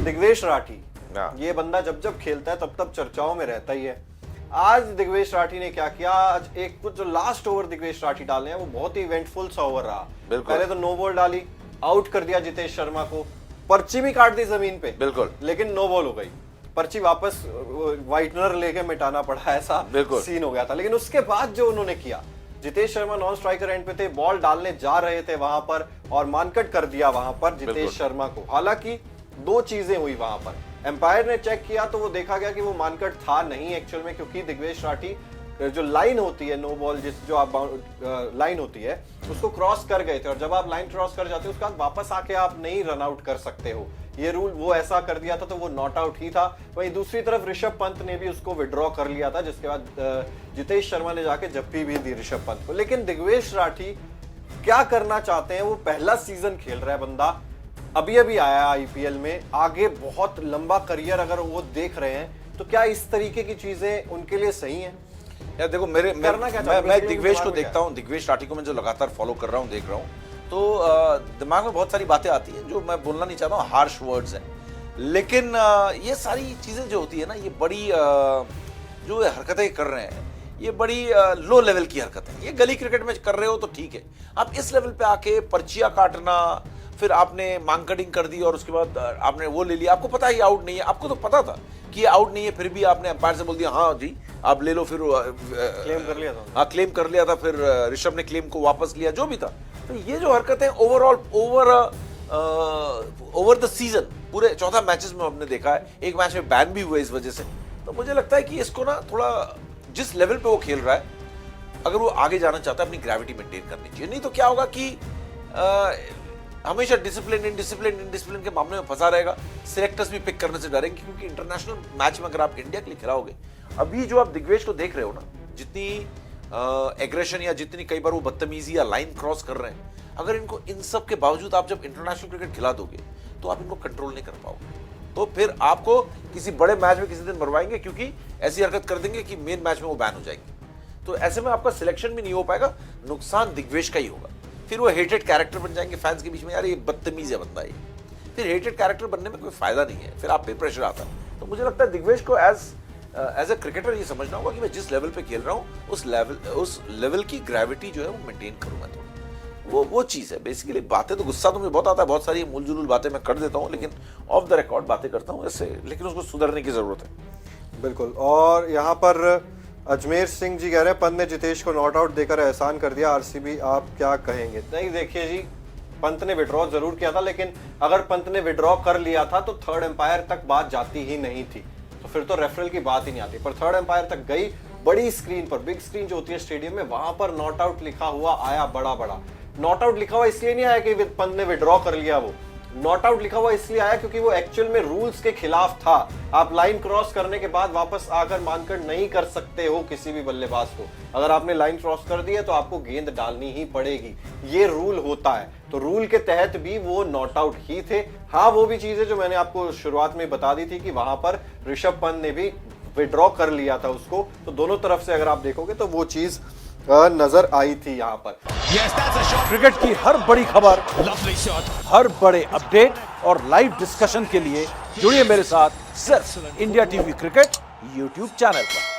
दिग्वेश राठी, ये बंदा जब जब खेलता है तब तब चर्चाओं में रहता ही है। आज दिग्वेश राठी ने क्या किया, आज एक कुछ जो लास्ट ओवर दिग्वेश राठी डाले हैं वो बहुत ही इवेंटफुल सा ओवर रहा। पहले तो नो बॉल डाली, आउट कर दिया जितेश शर्मा को, पर्ची भी काट दी जमीन पे, बिल्कुल, लेकिन नो बॉल हो गई, पर्ची वापस व्हाइटनर लेके मिटाना पड़ा, ऐसा सीन हो गया था। लेकिन उसके बाद जो उन्होंने किया, Jitesh Sharma non striker end पे थे, बॉल डालने जा रहे थे वहां पर और मानकट कर दिया वहां पर जितेश शर्मा को। हालांकि दो चीजें हुई वहां पर, एम्पायर ने चेक किया तो वो देखा गया कि वो मानकट था नहीं एक्चुअल में, क्योंकि दिग्वेश राठी जो लाइन होती है नो बॉल, जो आप लाइन होती है उसको क्रॉस कर गए थे, और जब आप लाइन क्रॉस कर जाते हो उसके बाद वापस आके आप नहीं रन आउट कर सकते हो, ये रूल वो ऐसा कर दिया था, तो वो नॉट आउट ही था। वहीं दूसरी तरफ ऋषभ पंत ने भी उसको विड्रॉ कर लिया था, जिसके बाद जितेश शर्मा ने जाके जप्पी भी दी ऋषभ पंत को। लेकिन दिग्वेश राठी क्या करना चाहते हैं, वो पहला सीजन खेल रहा है बंदा, अभी अभी आया आईपीएल में, आगे बहुत लंबा करियर अगर वो देख रहे हैं तो क्या इस तरीके की चीजें उनके लिए सही हैं? यार देखो, मैं दिग्वेश को देखता हूँ, दिग्वेश राठी को मैं जो लगातार फॉलो कर रहा हूँ, देख रहा हूँ, तो दिमाग में बहुत सारी बातें आती हैं जो मैं बोलना नहीं चाहता हूँ, हार्श वर्ड्स हैं, लेकिन ये सारी चीजें जो होती है ना, ये बड़ी जो हरकतें कर रहे हैं, ये बड़ी लो लेवल की हरकत है। ये गली क्रिकेट में कर रहे हो तो ठीक है, आप इस लेवल पे आके पर्चियां काटना, फिर आपने मांग कटिंग कर दी और उसके बाद आपने वो ले लिया, आपको पता है ये आउट नहीं है, आपको तो पता था कि ये आउट नहीं है, फिर भी आपने अंपायर से बोल दिया हाँ जी आप ले लो, फिर क्लेम कर लिया था। हाँ, क्लेम कर लिया था, फिर ऋषभ ने क्लेम को वापस लिया, जो भी था। तो ये जो हरकतें ओवर द सीजन, पूरे 14 मैचेस में हमने देखा है, एक मैच में बैन भी हुए इस वजह से। तो मुझे लगता है कि इसको ना थोड़ा जिस लेवल पे वो खेल रहा है, अगर वो आगे जाना चाहता है, अपनी ग्रेविटी मेंटेन करनी चाहिए, नहीं तो क्या होगा कि हमेशा डिसिप्लिन के मामले में फंसा रहेगा। सिलेक्टर्स भी पिक करने से डरेंगे, क्योंकि इंटरनेशनल मैच में अगर आप इंडिया के लिए खिलाओगे, अभी जो आप दिग्वेश को देख रहे हो ना, जितनी एग्रेशन या जितनी कई बार वो बदतमीजी या लाइन क्रॉस कर रहे हैं, अगर इनको इन सब के बावजूद आप जब इंटरनेशनल क्रिकेट खिला दोगे तो आप इनको कंट्रोल नहीं कर पाओगे, तो फिर आपको किसी बड़े मैच में किसी दिन मरवाएंगे, क्योंकि ऐसी हरकत कर देंगे कि मेन मैच में वो बैन हो जाएंगे। तो ऐसे में आपका सिलेक्शन भी नहीं हो पाएगा, नुकसान दिग्वेश का ही होगा। फिर वो हेटेड कैरेक्टर बन जाएंगे फैंस के बीच में, यार ये बदतमीज है बंदा ये, फिर हेटेड कैरेक्टर बनने में कोई फायदा नहीं है, फिर आप पे प्रेशर आता है। तो मुझे लगता है दिग्वेश को एज अ क्रिकेटर ये समझना होगा कि मैं जिस लेवल पे खेल रहा हूँ उस लेवल की ग्रेविटी जो है वो मेंटेन करूँ मैं, थोड़ी वो चीज़ है बेसिकली। बातें तो गुस्सा तो मुझे बहुत आता है, बहुत सारी मूल जुलूल बातें मैं कर देता हूँ, लेकिन ऑफ द रिकॉर्ड बातें करता हूँ ऐसे, लेकिन उसको सुधरने की जरूरत है। बिल्कुल। और यहाँ पर अजमेर सिंह जी कह रहे हैं पंत ने जितेश को नॉट आउट देकर एहसान कर दिया, आरसीबी आप क्या कहेंगे? नहीं, देखिए जी, पंत ने विड्रॉ जरूर किया था, लेकिन अगर पंत ने विड्रॉ कर लिया था तो थर्ड एम्पायर तक बात जाती ही नहीं थी, तो फिर तो रेफरल की बात ही नहीं आती। पर थर्ड एम्पायर तक गई, बड़ी स्क्रीन पर, बिग स्क्रीन जो होती है स्टेडियम में, वहां पर नॉट आउट लिखा हुआ आया, बड़ा बड़ा नॉट आउट लिखा हुआ इसलिए नहीं आया कि पंत ने विड्रॉ कर लिया, वो नॉट आउट लिखा हुआ इसलिए आया क्योंकि वो एक्चुअल में रूल्स के खिलाफ था। आप लाइन क्रॉस करने के बाद वापस आकर मानकर नहीं कर सकते हो किसी भी बल्लेबाज को, अगर आपने लाइन क्रॉस कर दी है तो आपको गेंद डालनी ही पड़ेगी, ये रूल होता है। तो रूल के तहत भी वो नॉट आउट ही थे। हाँ, वो भी चीजें जो मैंने आपको शुरुआत में बता दी थी कि वहां पर ऋषभ पंत ने भी विड्रॉ कर लिया था उसको, तो दोनों तरफ से अगर आप देखोगे तो वो चीज नजर आई थी यहाँ पर। क्रिकेट की हर बड़ी खबर, हर बड़े अपडेट और लाइव डिस्कशन के लिए जुड़िए मेरे साथ सिर्फ India TV cricket YouTube channel पर।